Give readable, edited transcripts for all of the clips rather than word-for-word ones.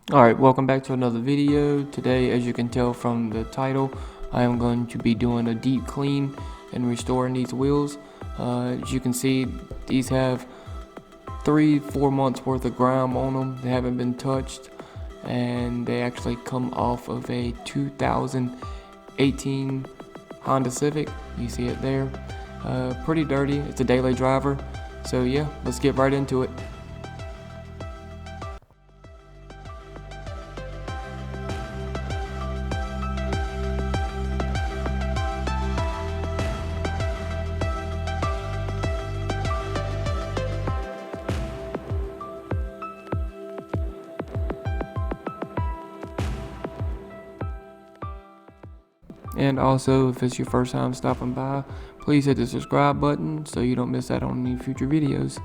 Alright, welcome back to another video. Today, as you can tell from the title, I am going to be doing a deep clean and restoring these wheels. As you can see, these have 3-4 months worth of grime on them. They haven't been touched, and they actually come off of a 2018 Honda Civic. You see it there. Pretty dirty. It's a daily driver. So yeah, let's get right into it. And also, if it's your first time stopping by, please hit the subscribe button so you don't miss out on any future videos.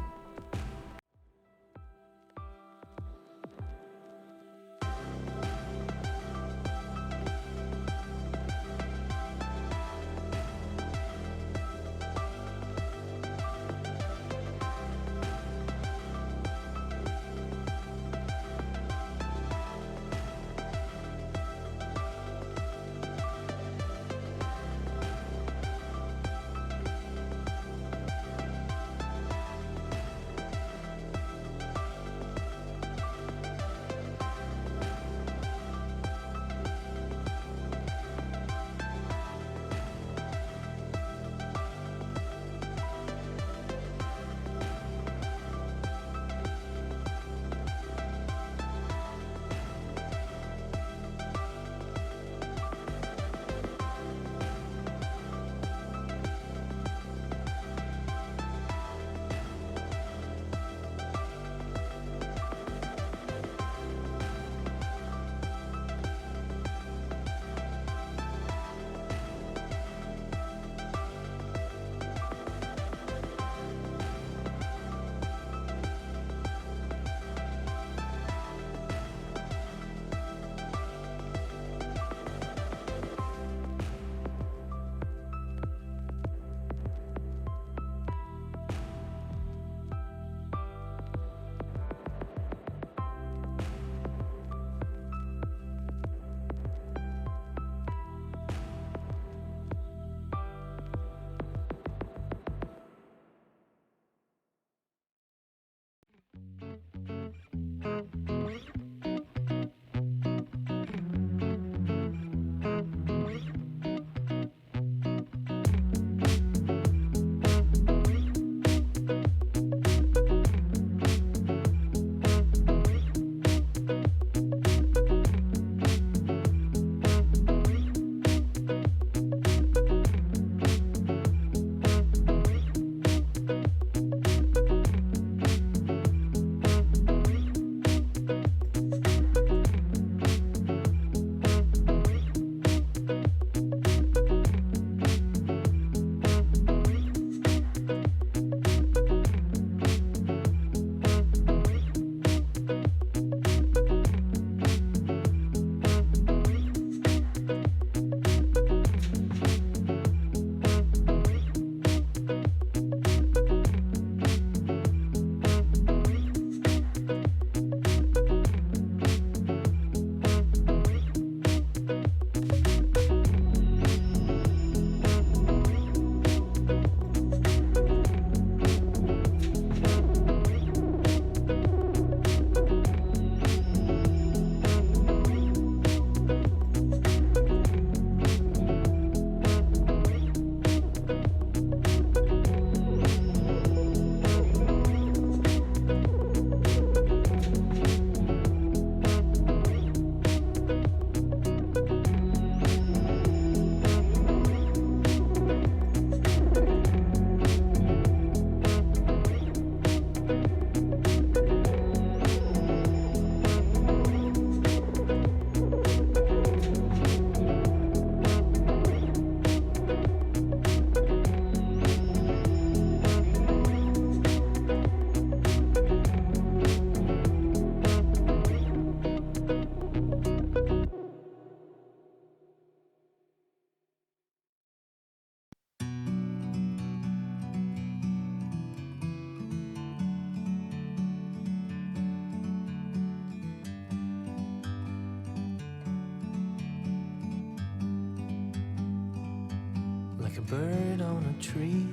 like a bird on a tree.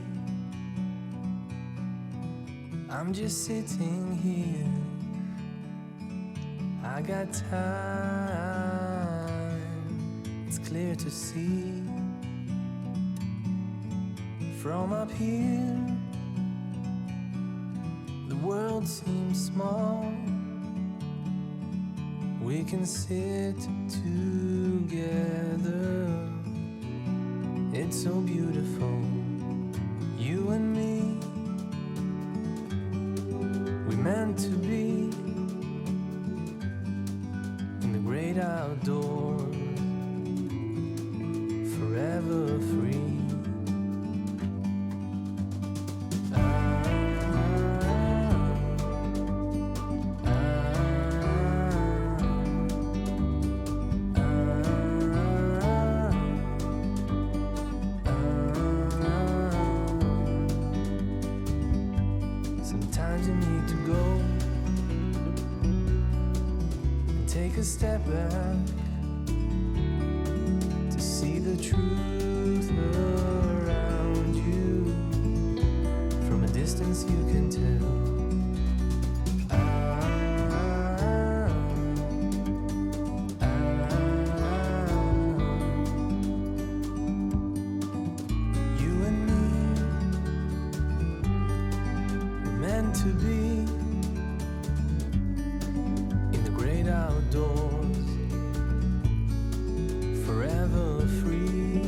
I'm just sitting here, I got time, it's clear to see. From up here, the world seems small. We can sit together, it's so beautiful. You and me, we meant to be in the great outdoors, forever free. Sometimes you need to go and take a step back to see the truth around you. From a distance you can tell. You and me, meant to be in the great outdoors, forever free.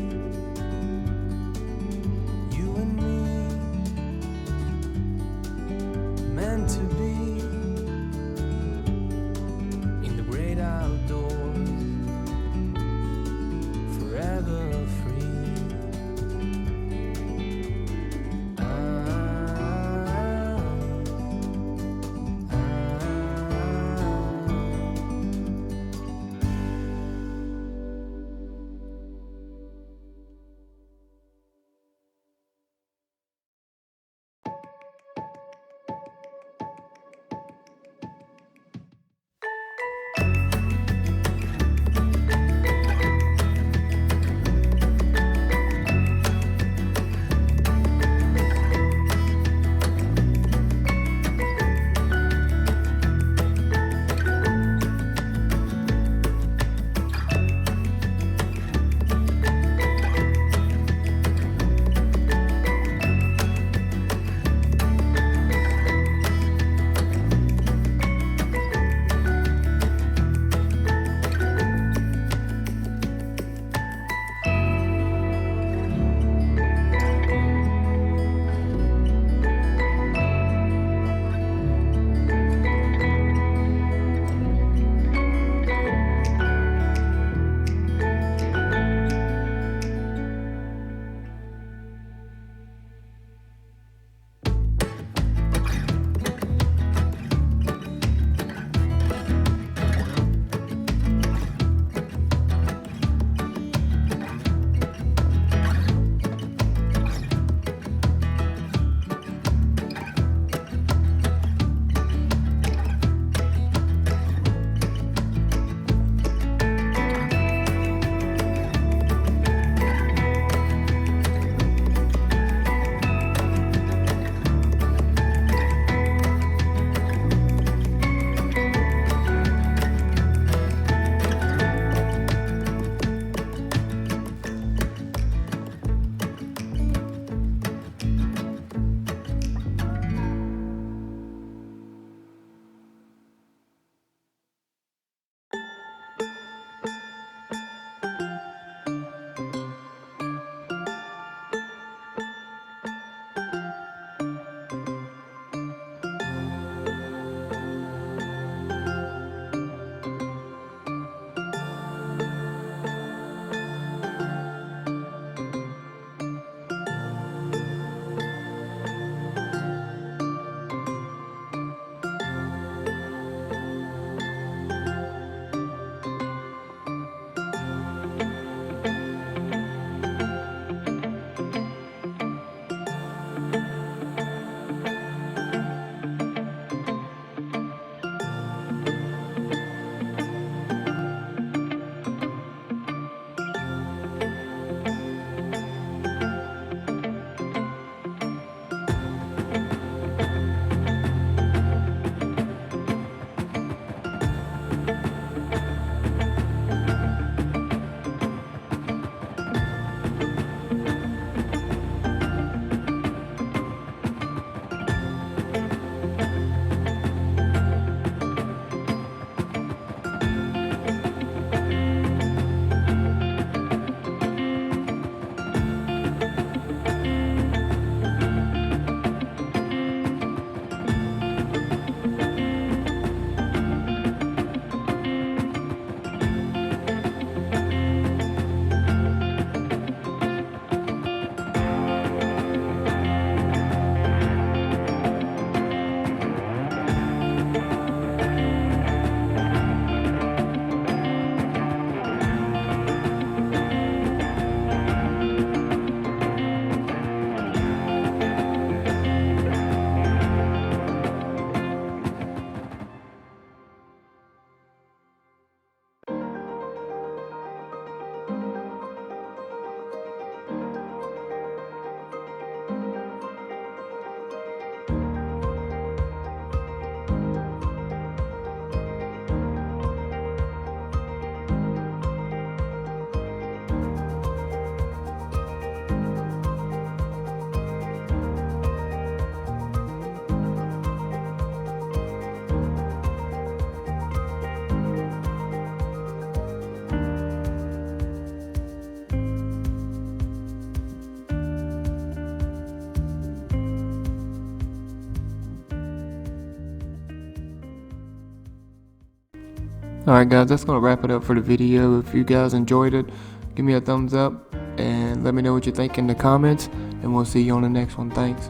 Alright guys, that's gonna wrap it up for the video. If you guys enjoyed it, give me a thumbs up and let me know what you think in the comments, and we'll see you on the next one. Thanks.